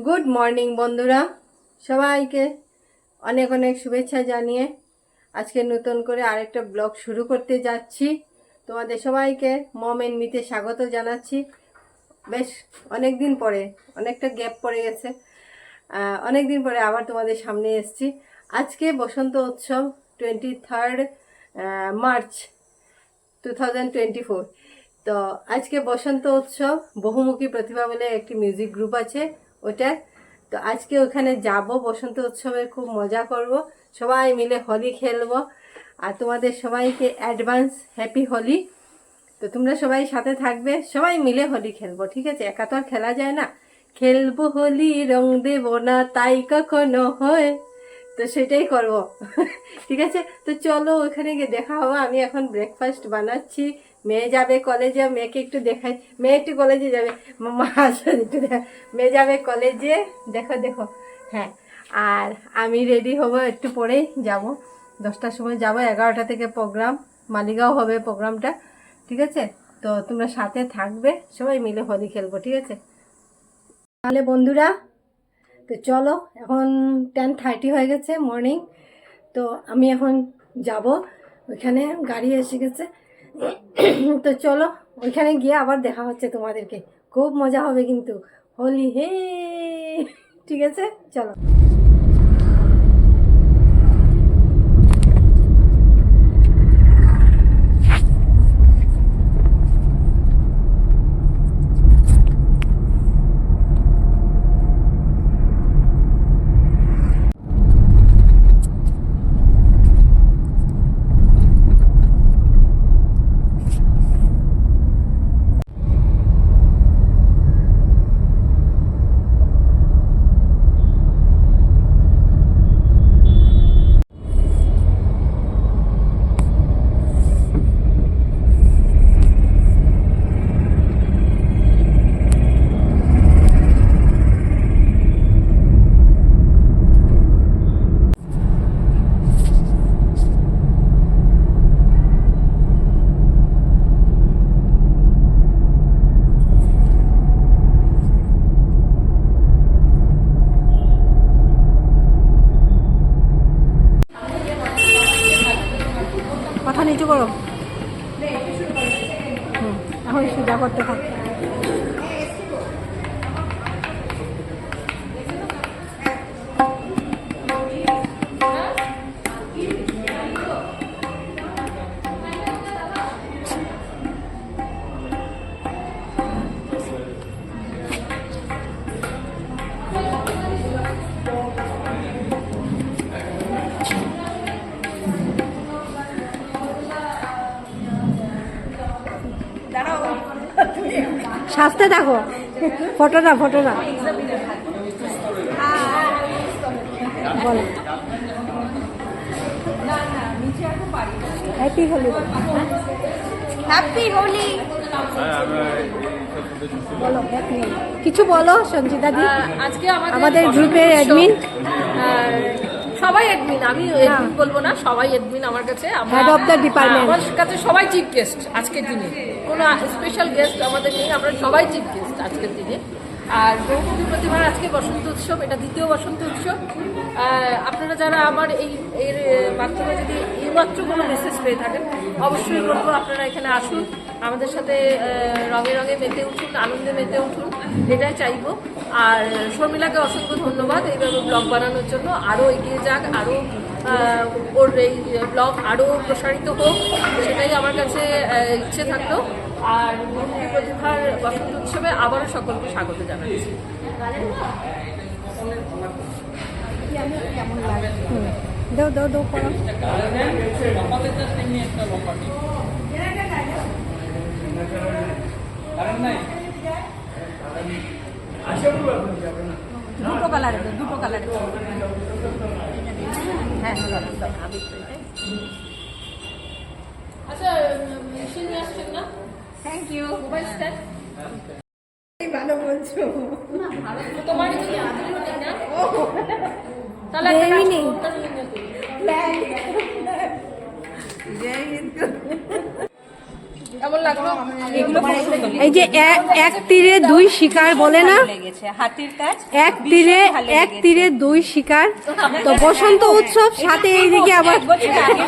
Good morning বন্ধুরা, সবাইকে অনেক অনেক শুভেচ্ছা জানিয়ে আজকে নতুন করে আরেকটা ব্লগ শুরু করতে যাচ্ছি। তোমাদের সবাইকে মম এন্ড মিতে স্বাগত জানাচ্ছি। বেশ অনেক দিন পরে, অনেকটা গ্যাপ পড়ে গেছে, অনেক দিন পরে আবার তোমাদের সামনে এসেছি। আজকে বসন্ত উৎসব 23 মার্চ 2024। তো আজকে বসন্ত উৎসব, বহুমুখী প্রতিভা বলে একটি মিউজিক গ্রুপ আছে ওটা। তো আজকে ওখানে যাব, বসন্ত উৎসবে খুব মজা করব, সবাই মিলে হোলি খেলবো। আর তোমাদের সবাইকে অ্যাডভান্স হ্যাপি হোলি। তো তোমরা সবাই সাথে থাকবে, সবাই মিলে হোলি খেলবো, ঠিক আছে? একা তো আর খেলা যায় না। খেলবো হোলি, রং দেবো না তাই কখনো হয়, তো সেটাই করব। ঠিক আছে, তো চলো ওখানে গিয়ে দেখা হবো। আমি এখন ব্রেকফাস্ট বানাচ্ছি। মেয়ে যাবে কলেজে, মেয়েকে একটু দেখাই। মেয়ে একটু কলেজে যাবে, মা আসবে একটু মেয়ে যাবে কলেজে, দেখো দেখো। হ্যাঁ, আর আমি রেডি হব, একটু পরেই যাব, 10টার সময় যাব। 11টা থেকে প্রোগ্রাম, মালিগাঁও হবে প্রোগ্রামটা, ঠিক আছে? তো তোমরা সাথে থাকবে, সবাই মিলে হোলি খেলবো, ঠিক আছে? তাহলে বন্ধুরা, তো চলো, এখন 10:30 হয়ে গেছে মর্নিং। তো আমি এখন যাব, ওইখানে গাড়ি এসে গেছে। তো চলো ওইখানে গিয়ে আবার দেখা হচ্ছে তোমাদেরকে। খুব মজা হবে কিন্তু হোলি, হে। ঠিক আছে, চলো। কথা নিচু করো, এখন সোজা করতে থাক। সাজতে থাকো, ফটোটা বলো। হ্যাপি হোলি, হ্যাপি হোলি বলো, হ্যাপি হোলি কিছু বলো সঞ্চিতা দি। আজকে আমাদের গ্রুপের অ্যাডমিন, সবাই অ্যাডমিন, আমি অ্যাডমিন বলবো না, সবাই অ্যাডমিন আমার কাছে। হেড অফ দ্য ডিপার্টমেন্ট, আমার কাছে সবাই চিফ গেস্ট আজকের দিনে, কোনো স্পেশাল গেস্ট আমাদের নেই, আমরা সবাই চিফ গেস্ট আজকের দিনে। আর বহুমুখী প্রতিভার আজকে বসন্ত উৎসব, এটা দ্বিতীয় বসন্ত উৎসব। আপনারা যারা আমার এর মাধ্যমে যদি এইমাত্র কোনো মেসেজ পেয়ে থাকেন, অবশ্যই বলবো আপনারা এখানে আসুন, আমাদের সাথে রঙে রঙে মেতে উঠুন, আনন্দে মেতে উঠুন, এটাই চাইবো। আর শর্মিলাকে অসংখ্য ধন্যবাদ এইভাবে ব্লগ বানানোর জন্য। আরও এগিয়ে যাক, আরও ওর এই ব্লগ আরও প্রসারিত হোক, সেটাই আমার কাছে ইচ্ছে থাকলো। আর বহুমুখী প্রতিভার বসন্ত উৎসবে আবারও সকলকে স্বাগত জানাচ্ছি। দাও দাও দাও করো। দুটো কালারে, দুটো কালারে। হ্যাঁ, আচ্ছা, মেশিন নিয়ে আসছেন না? Thank you. মোবাইল স্ট্যান্ড ভালো বলছো, তোমার যদি আগ্রহ নেই না, তাহলে কেমন লাগলো? এগুলো খুব সুন্দর এই যে এক তীরে দুই শিকার বলে না, লেগেছে, হাতির কাজ এক তীরে দুই শিকার। তো বসন্ত উৎসব সাথে এইদিকে আবার এক বছর আগে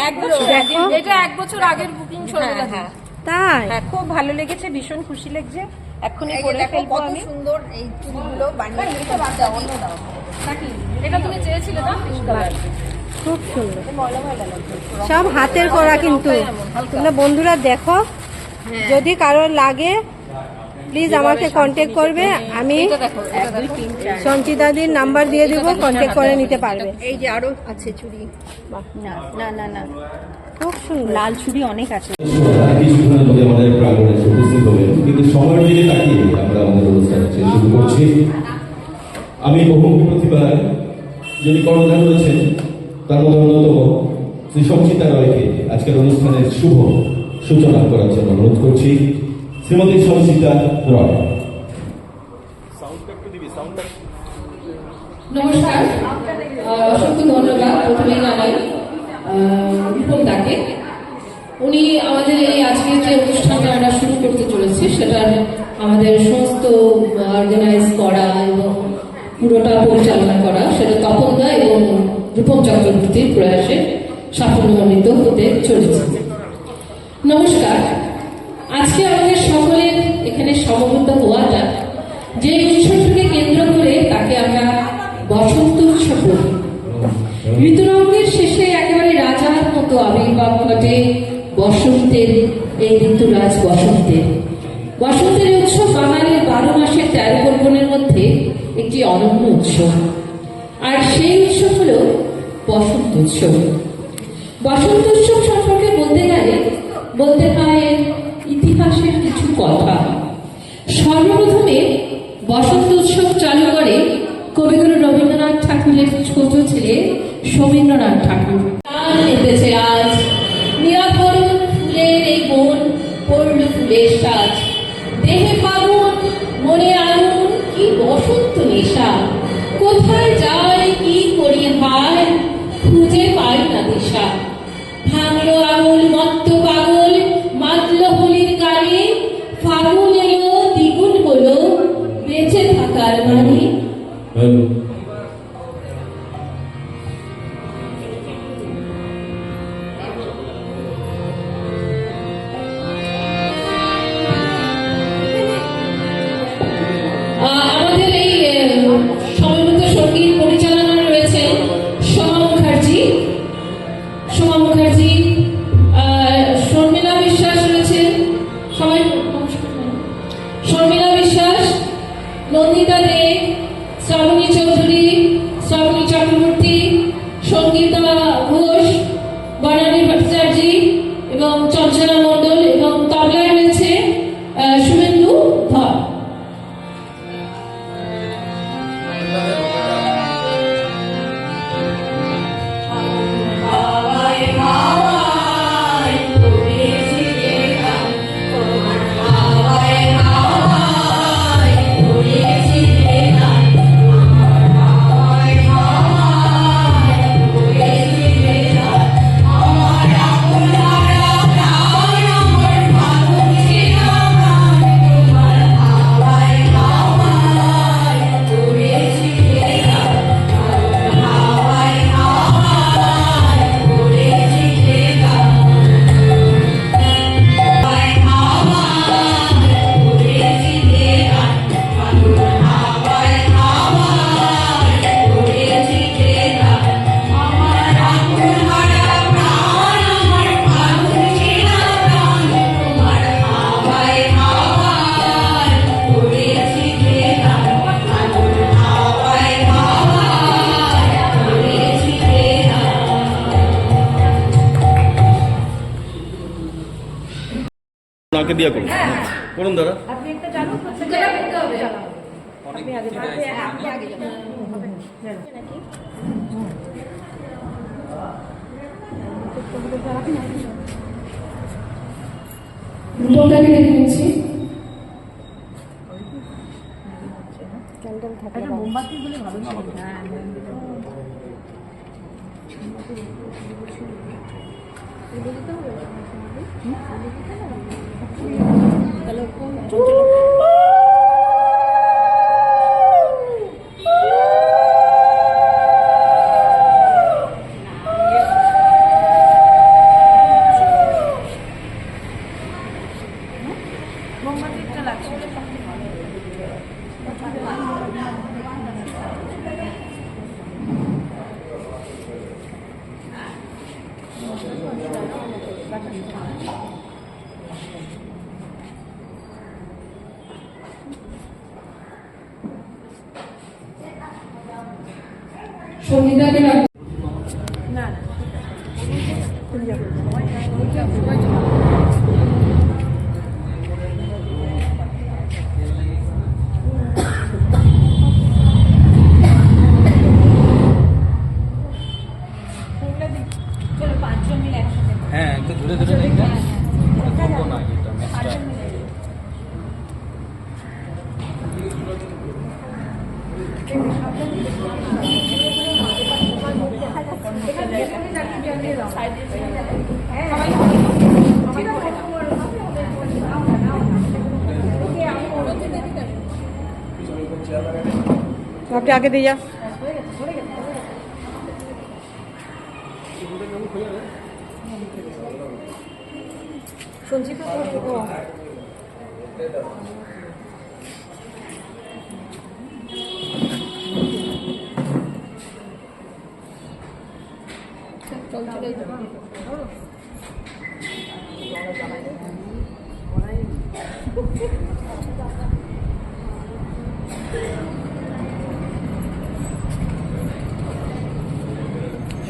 এক বছর আগে এটা 1 বছর আগের বুকিং চলে হ্যাঁ, গেছে। হ্যাঁ, তাই। হ্যাঁ, খুব ভালো লেগেছে, ভীষণ খুশি লাগছে। এক্ষুনি করে ফেলবো আমি। সুন্দর এই চুলগুলো বানিয়ে এটা তুমি চেয়েছিলে না? খুব সুন্দর, সব হাতের করা। কিন্তু তোমরা বন্ধুরা দেখো, যদি কারোর লাগে প্লিজ আমাকে কন্ট্যাক্ট করবে, আমি সঞ্চিতাদির নাম্বার দিয়ে দিব, কন্ট্যাক্ট করে নিতে পারবে। এই যে আরো আছে চুড়ি। না না না না, খুব সুন্দর। লাল ছুরি অনেক আছে। কিছুক্ষণের মধ্যে আমাদের প্রাঙ্গণে এসে উপস্থিত হবেন, কিন্তু সময়ের দিকে তাকিয়ে আমরা আমাদের অনুষ্ঠান শুরু করছি। আমি বহুমুখী প্রতিভার যিনি কর্ণধার রয়েছেন তার মধ্যে অন্যতম শ্রী সঞ্চিতা রয়কে আজকের অনুষ্ঠানের শুভ সূচনা করার জন্য অনুরোধ করছি। শ্রীমতী সঞ্চিতা রয়। নমস্কার, অসংখ্য ধন্যবাদ প্রথমে জানাই রূপম দাকে। উনি আমাদের এই আজকের যে অনুষ্ঠানটা আমরা শুরু করতে চলেছি সেটার আমাদের সমস্ত অর্গানাইজ করা এবং পুরোটা পরিচালনা করা সেটা তপন দা এবং রূপম চক্রবর্তীর প্রয়াসে সাফল্যমণ্ডিত হতে চলেছে। নমস্কার, আজকে আমাদের সকলের এখানে সমবেত হওয়াটা যে উৎসবকে কেন্দ্র করে তাকে আমরা বসন্ত উৎসব বলি। ঋতুরঙ্গের শেষে একেবারে রাজার মতো আবির্ভাব ঘটে বসন্তের, এই ঋতুরাজ বসন্তের। বসন্তের উৎসব বাঙালির 12 মাসের 13 পার্বণের মধ্যে একটি অনন্য উৎসব, আর সেই উৎসব হল বসন্ত উৎসব। বসন্ত উৎসব সম্পর্কে বলতে হয় ইতিহাসের কিছু কথা। সর্বপ্রথমে বসন্ত উৎসব চালু করে কবিগুরু রবীন্দ্রনাথ ঠাকুরের ছোট ছেলে সৌমেন্দ্রনাথ ঠাকুর। এসেছে আজ নিরাভরণ ফুলের এই বন, পড়ল ফুলের সাজ, দেহে ফাগুন মনে আগুন, কি বসন্ত নেশা, কোথায় যায় কি করি হায়, খুঁজে পাই না দিশা। ভাঙলো আঙুল মত্ত পাগল, মাতল হোলির গানে, ফাগুন এলো দ্বিগুণ হলো বেঁচে থাকার মানে। আমাদের এই সমবেত সঙ্গীত পরিচালনায় রয়েছে সোমা মুখার্জি, শর্মিলা বিশ্বাস রয়েছে, শর্মিলা বিশ্বাস, নন্দিতা দে, শ্রাবণী চৌধুরী, শ্রাবণী চক্রবর্তী, সঙ্গীতা ঘোষ, বনানী ভট্টাচার্য এবং চঞ্চলা মণ্ডল, এবং তবলায় রয়েছে শুভেন্দু ধর। ওনাকে বিয়ে করুন, করুন দাদা। রূপমদাকে দেখে নিচ্ছি। সঙ্গীতাকে রাখ- হ্যাঁ একটু ধরে ধরে দেখবেন করবো না এটা ম্যাচটা আপনি আগে দিয়ে যা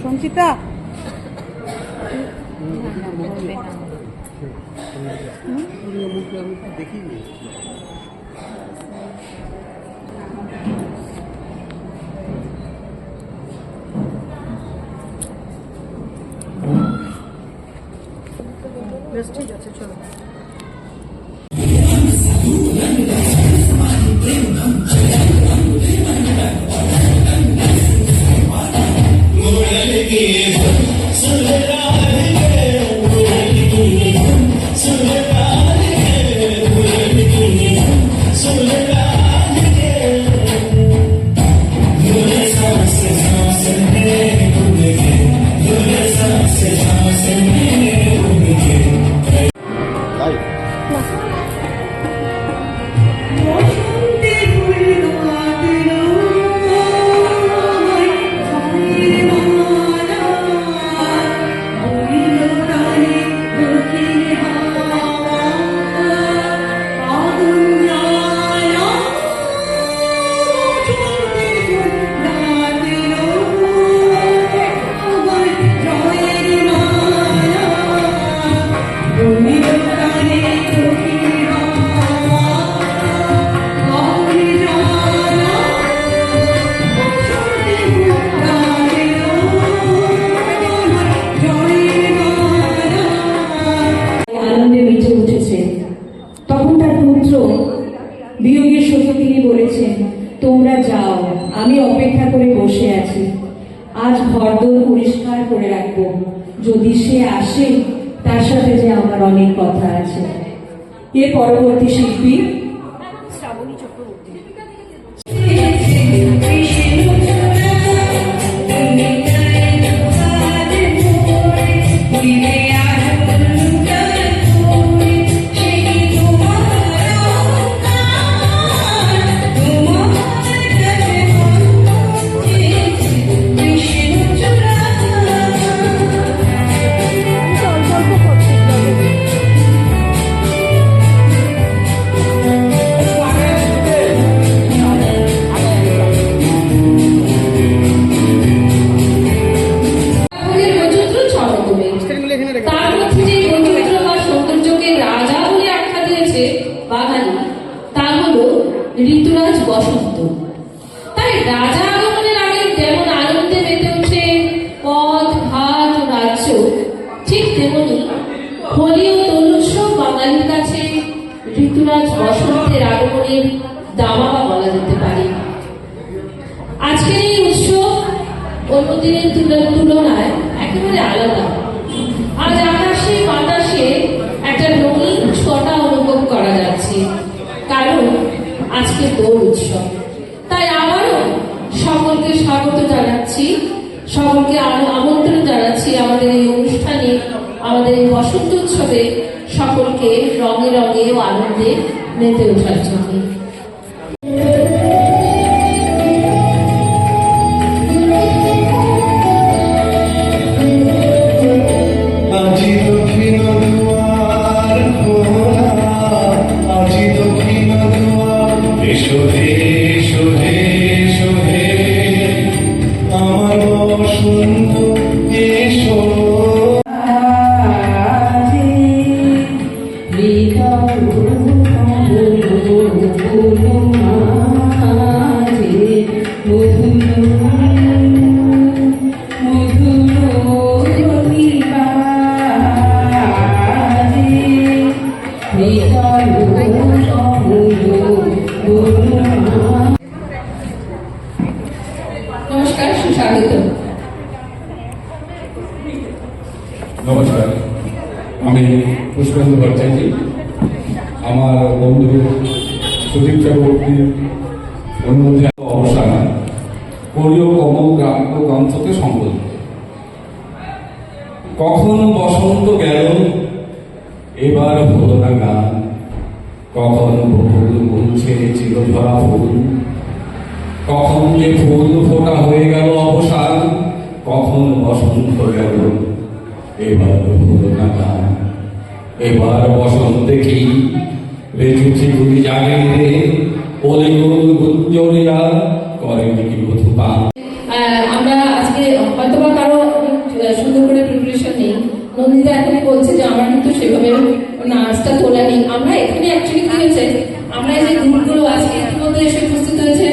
সঞ্চিতা বেশ ঠিক আছে চলো আনন্দে মেতে উঠেছে। তখন তার পুত্র বিয়োগের শোকে তিনি বলেছেন, তোমরা যাও, আমি অপেক্ষা করে বসে আছি। আজ ঘরদোর পরিষ্কার করে রাখবো, যদি সে আসে তার সাথে যে আমার অনেক কথা আছে। এর পরবর্তী শিল্পী শ্রাবণী চক্রবর্তী। আমাদের বৈচিত্র্য ছড়ো তুমি। তার মধ্যে যে বৈচিত্র্য বা সৌন্দর্যকে রাজা বলে আখ্যা দিয়েছে বাঙালি, তা হলো ঋতুরাজ বসন্ত। তাই রাজা আগমনের আগে যেমন আনন্দে মেতে ওঠে পথ ঘাট ও রাজ্য, ঠিক তেমনি হোলি ও দোল উৎসব বাঙালির কাছে ঋতুরাজ বসন্তের আগমনের দামামা বলা যেতে পারে। আজকের এই উৎসব অন্য দিনের তুলনায় একেবারে আলাদা। আজ আকাশে বাতাসে একটা রঙিন ছটা অনুভব করা যাচ্ছে, কারণ আজকে দোল উৎসব। তাই আবারও সকলকে স্বাগত জানাচ্ছি, সকলকে আমন্ত্রণ জানাচ্ছি আমাদের এই অনুষ্ঠানে, আমাদের এই বসন্ত উৎসবে সকলকে রঙে রঙে ও আনন্দে মেতে ওঠার জন্য। আজি দক্ষিণ দুয়ার খোলা, আজি দক্ষিণ দুয়ার, এসো হে এসো হে এসো হে আমার বসন্ত এসো। নমস্কার, সুস্বাগত। নমস্কার, আমি পুষ্পেন্দু ভট্টাচার্য। আমার বন্ধু সুদীপ চক্রবর্তীর অনুমতি অবসান কোরীয় কমল গ্রাম্য গ্রন্থকে সংবলিত। কখন বসন্ত গেল, এবার হলো না গান, কখন বকুল বলছে চিরধরা ফুল, কখন যে ফুল ফোটা হয়ে গেল অবসান, কখন বসন্ত গেল, এবার হলো না গান। এবার বসন্তে কি রেজুচি গুলি জাগে রে, অলিগুল গুঞ্জরিয়া করেন কি মধুপান। আমরা আজকে হয়তোবা কারো সুন্দর করে প্রিপারেশন নেই। নন্দিতা এখনই বলছে যে আমার কিন্তু সেভাবে নাচটা তোলা নেই। আমরা এখানে অ্যাকচুয়ালি কি হয়েছে, আমরা এই যে গ্রুপগুলো আছে ইতিমধ্যে এসে উপস্থিত হয়েছে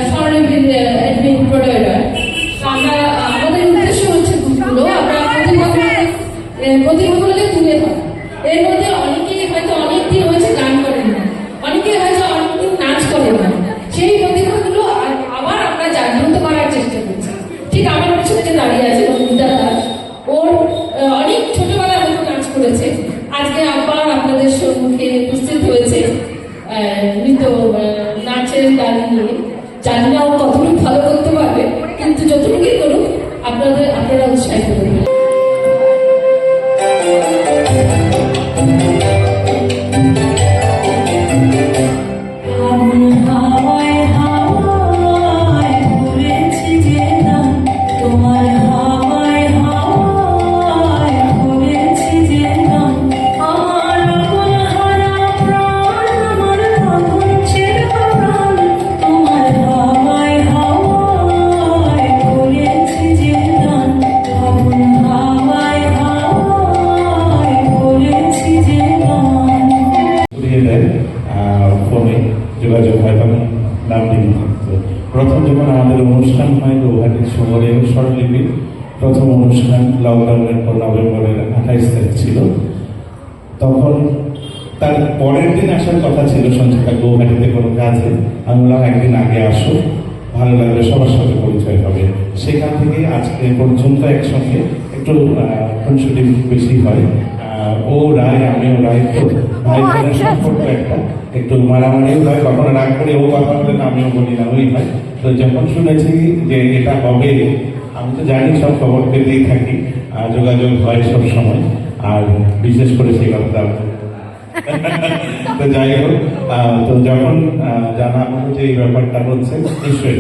স্বর্ণবীর অ্যাডমিন প্রোডাক্টার। আমরা আমাদের উদ্দেশ্য হচ্ছে গ্রুপগুলো আমরা প্রতিভাগুলোকে তুলে ধরা। এর মধ্যে অনেকেই হয়তো অনেকদিন হয়েছে গান করেন না, অনেকে হয়তো অনেকদিন নাচ করেন না, সেই প্রতিভাগুলো আবার আমরা জাগ্রত করার চেষ্টা করছি। ঠিক আমার পিছনে যে দাঁড়িয়ে আছে নন্দিতা দাস, ওর অনেক ছোটবেলা হয়তো নাচ করেছে, আজকে আবার আপনাদের সম্মুখে উপস্থিত হয়েছে নৃত্য নাচের গান নিয়ে। জানি না ও কতটুকু ভালো করতে পারবে, কিন্তু যতটুকুই করুক আপনারা উৎসাহিত করবেন। ফোনে যোগাযোগ হয় তখন নাম লিখে থাকতো। প্রথম যখন আমাদের অনুষ্ঠান হয় গৌহাটির শহরে স্বরলিপি, প্রথম অনুষ্ঠান লকডাউনের পর নভেম্বরের 28 তারিখ ছিল। তখন তার পরের দিন আসার কথা ছিল সঞ্চিতা গৌহাটিতে কোনো কাজে। আমি বললাম একদিন আগে আসো, ভালো লাগবে, সবার সাথে পরিচয় হবে। সেখান থেকে আজকে পর্যন্ত একসঙ্গে একটু খুনসুটি বেশি হয়। ও রায়, আমিও রায়, তো ভাই বোনের সম্পর্ক একটা একটু মারামারিও হয়, কখনো রাগ করে ও কথা বলেন আমিও বলি না, ওই হয়। তো যখন শুনেছি যে এটা হবে, আমি তো জানি সব খবর পেতেই থাকি, যোগাযোগ হয় সব সময়, আর বিশেষ করে সেই কথা তো যাই হোক, তো যখন জানা হলো যে এই ব্যাপারটা হচ্ছে, নিশ্চয়ই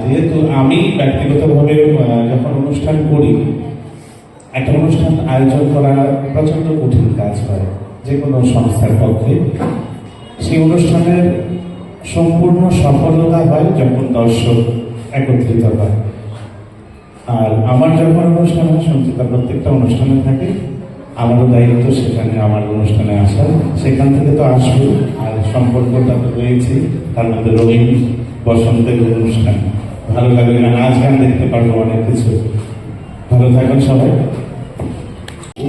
যেহেতু আমি ব্যক্তিগতভাবে যখন অনুষ্ঠান করি, একটা অনুষ্ঠান আয়োজন করা প্রচন্ড কঠিন কাজ হয় যে কোনো সংস্থার পক্ষে। সেই অনুষ্ঠানের সম্পূর্ণ সফলতা হয় যখন দর্শক একত্রিত হয়। আর আমার যখন অনুষ্ঠান হয়, সঞ্চিতা প্রত্যেকটা অনুষ্ঠানে থাকে, আমারও দায়িত্ব সেখানে আমার অনুষ্ঠানে আসার, সেখান থেকে তো আসবো। আর সম্পর্কটা তো রয়েছে, তার মধ্যে রঙিন বসন্তের অনুষ্ঠান, ভালো লাগবে না, নাচ গান দেখতে পারবো, অনেক কিছু। ভালো থাকুন সবাই। Oh,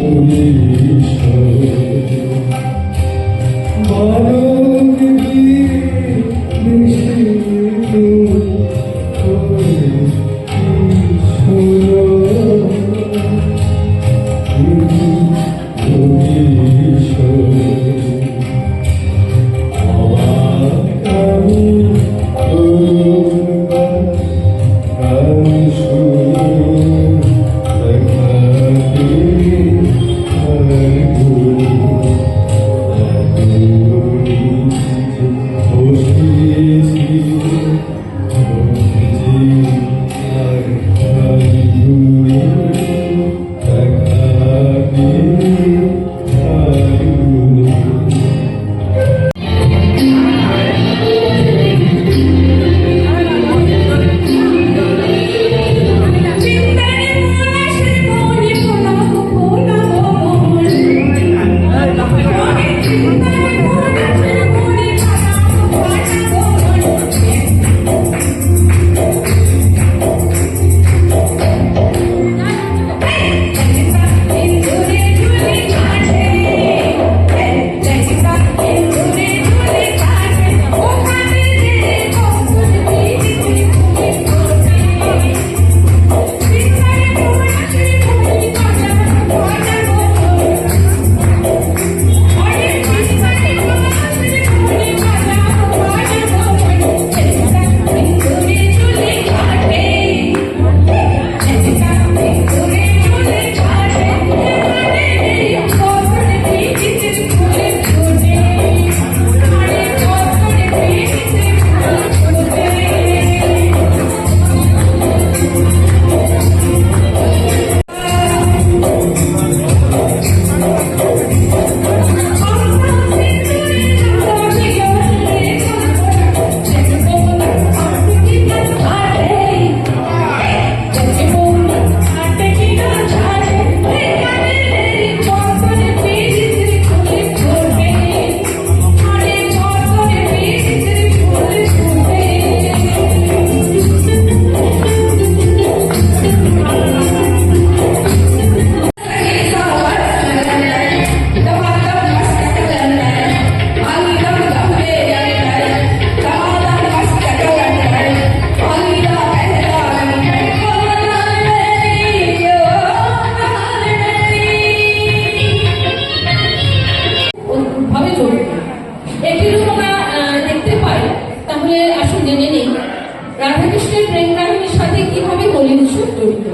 রাধাকৃষ্ণের প্রেম কাহিনীর সাথে কিভাবে হোলি উৎসব জড়িত।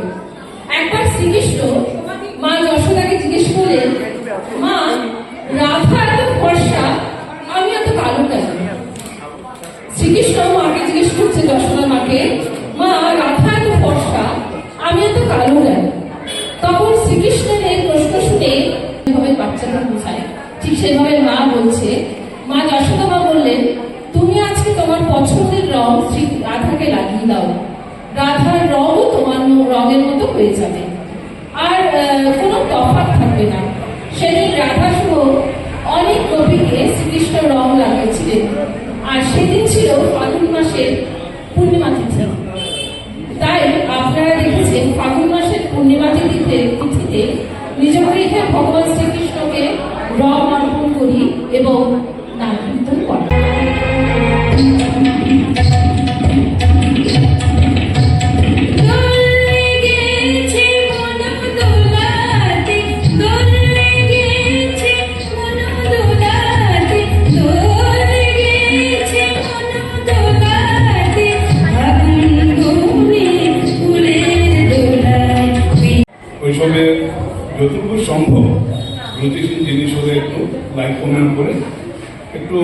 একবার শ্রীকৃষ্ণ মা যশোদাকে জিজ্ঞেস করলেন, মা রাধা এত ফর্সা, আমি এত কালো কেন? শ্রীকৃষ্ণ মাকে জিজ্ঞেস করছে, যশোদা মাকে, মা রাধা এত ফর্সা, আমি এত কালো কেন? তখন শ্রীকৃষ্ণের এই প্রশ্ন শুনে যেভাবে বাচ্চাকে বোঝায় ঠিক সেভাবে মা বলছে, মা যশোদা মা বললেন, তুমি আজকে তোমার পছন্দের রং শ্রী রাধাকে লাগিয়ে দাও, রাধার রঙও তোমার রঙের মতো হয়ে যাবে, আর কোনো তফাৎ থাকবে না। সেদিন রাধা সহ অনেক গোপীকে শ্রীকৃষ্ণ রং লাগিয়েছিলেন, আর সেদিন ছিল ফাল্গুন মাসের পূর্ণিমা তিথি। তাই আপনারা দেখেছেন ফাল্গুন মাসের পূর্ণিমা তিথিতে নিজ গৃহে ভগবান শ্রীকৃষ্ণকে রং অর্পণ করি এবং নাম কীর্তন করি। ওইসবে যতটুকু সম্ভব গতিশীল জিনিস হলে একটু লাইক কমেন্ট করে একটু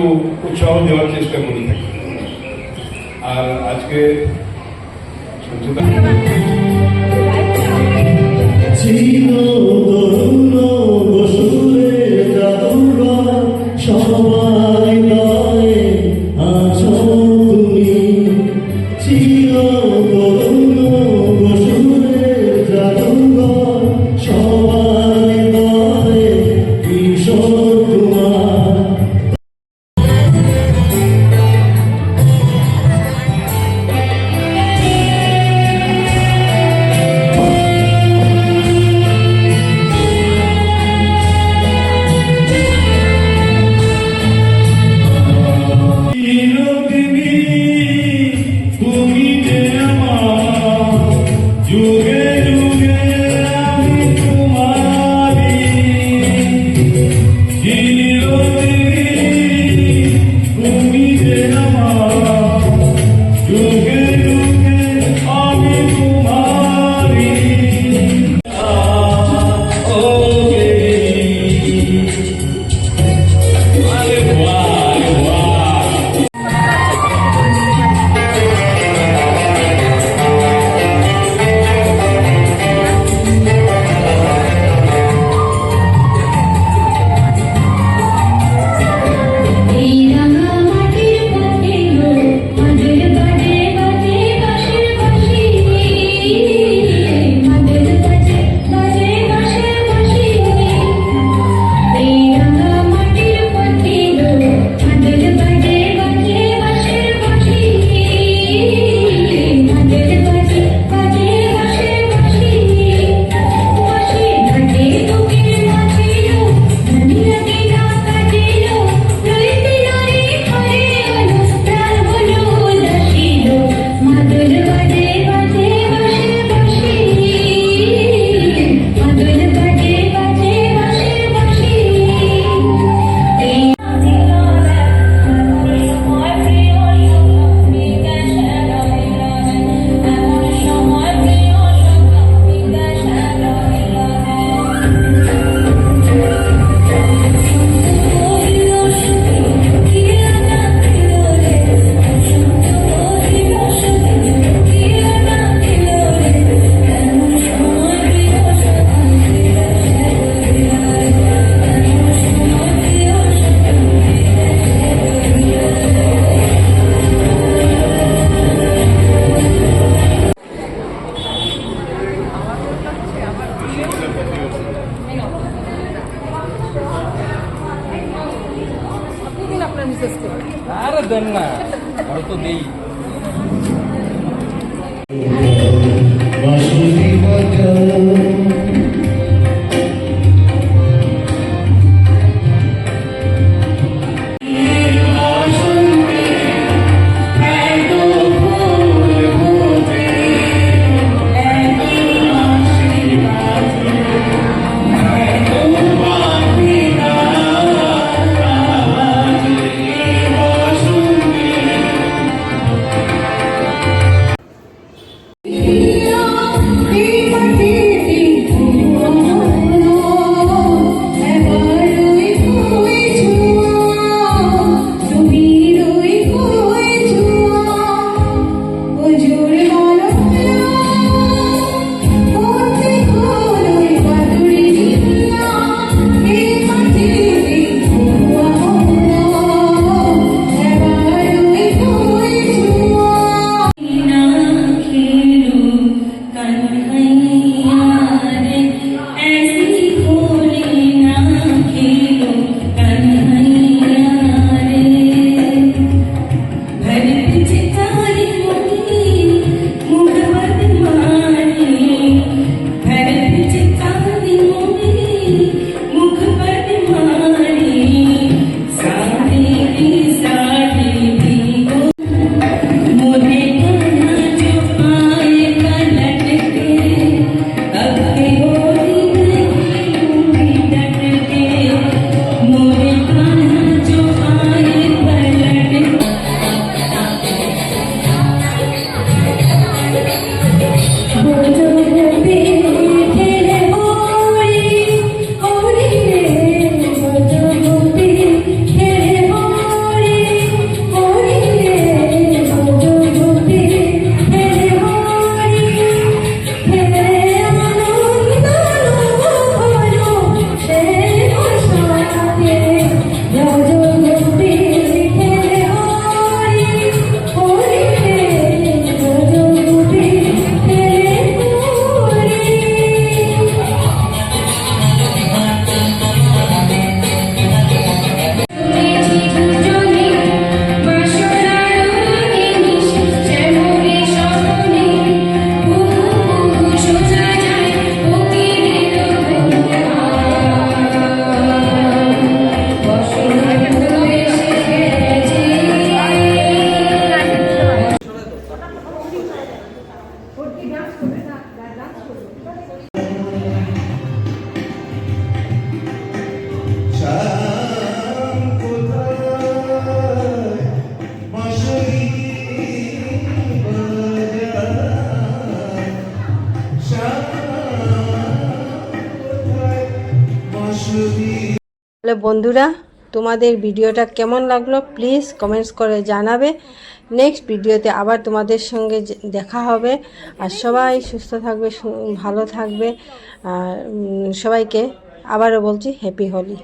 উৎসাহ দেওয়ার চেষ্টা করে থাকি। আর আজকে সবাই নয় আছো তুমি, চির তরুণ বসুরের জাদুঘর, সবাই নয় কিশোর তোমার। তাহলে বন্ধুরা, তোমাদের ভিডিওটা কেমন লাগলো প্লিজ কমেন্টস করে জানাবে। নেক্সট ভিডিওতে আবার তোমাদের সঙ্গে দেখা হবে। আর সবাই সুস্থ থাকবে, ভালো থাকবে। আর সবাইকে আবারও বলছি হ্যাপি হোলি।